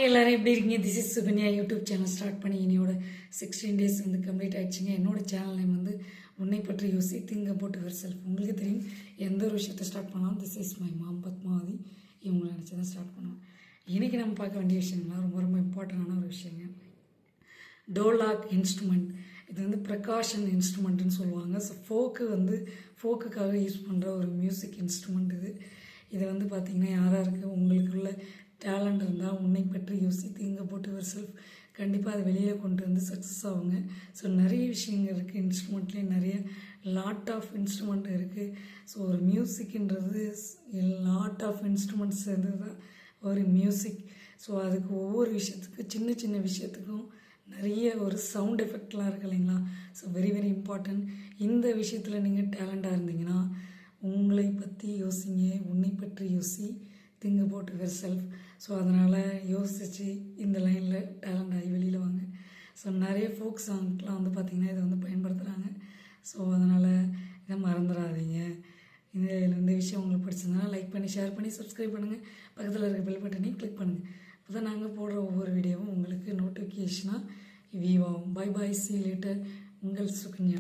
எல்லாரும் எப்படி இருக்கீங்க? This is Sukanya. YouTube channel start பண்ணி இனியோட 16 days வந்து கம்ப்ளீட் ஆகிடுச்சிங்க. என்னோட சேனல் நேம் வந்து உன்னை பற்றி யோசி திங்க் அபவுட் யுவர் செல்ஃப். உங்களுக்கு தெரியும், எந்த ஒரு விஷயத்தை ஸ்டார்ட் பண்ணாலும் this is my mom Padmavathi இவங்களை நினச்சி தான் ஸ்டார்ட் பண்ணுவேன். இன்றைக்கி நம்ம பார்க்க வேண்டிய விஷயங்கள்லாம் ரொம்ப ரொம்ப இம்பார்ட்டண்டான ஒரு விஷயங்க. டோலாக் இன்ஸ்ட்ருமெண்ட். இது வந்து ப்ரகாஷன் இன்ஸ்ட்ருமெண்ட்டுன்னு சொல்லுவாங்க. ஸோ ஃபோக்குக்காக யூஸ் பண்ணுற ஒரு மியூசிக் இன்ஸ்ட்ருமெண்ட் இது. இது வந்து பார்த்திங்கன்னா யாராருக்கு உங்களுக்குள்ள டேலண்ட் இருந்தால் உன்னை பற்றி யோசி திங்க் அபவுட் யுவர் செல்ஃப் கண்டிப்பாக அதை வெளியில் கொண்டு வந்து சக்ஸஸ் ஆகுங்க. ஸோ நிறைய விஷயங்கள் இருக்குது இன்ஸ்ட்ருமெண்ட்லேயே, நிறைய லாட் ஆஃப் இன்ஸ்ட்ருமெண்ட் இருக்குது. ஸோ ஒரு மியூசிக்ன்றது லாட் ஆஃப் இன்ஸ்ட்ருமெண்ட்ஸ் சேர்ந்தது தான் ஒரு மியூசிக். ஸோ அதுக்கு ஒவ்வொரு விஷயத்துக்கும் சின்ன சின்ன விஷயத்துக்கும் நிறைய ஒரு சவுண்ட் எஃபெக்ட்லாம் இருக்குது இல்லைங்களா? So very very important. இந்த விஷயத்தில் நீங்கள் டேலண்டாக இருந்தீங்கன்னா உங்களை பற்றி யோசிங்க, உன்னை பற்றி யோசி think about your self. So அதனால் யோசித்து இந்த லைனில் டேலண்ட் ஆகி வெளியில் வாங்க. ஸோ நிறைய ஃபோக் சாங்க்லாம் வந்து பார்த்திங்கன்னா இதை வந்து பயன்படுத்துகிறாங்க. ஸோ அதனால் இதை மறந்துடாதீங்க. இந்த விஷயம் உங்களுக்கு பிடிச்சிருந்தனால லைக் பண்ணி ஷேர் பண்ணி சப்ஸ்கிரைப் பண்ணுங்கள். பக்கத்தில் இருக்க பெல் பட்டனையும் கிளிக் பண்ணுங்கள். அப்போ தான் நாங்கள் போடுற ஒவ்வொரு வீடியோவும் உங்களுக்கு நோட்டிஃபிகேஷனாக வியூ ஆகும். Bye bye, see you later. உங்கள் சுகன்யா.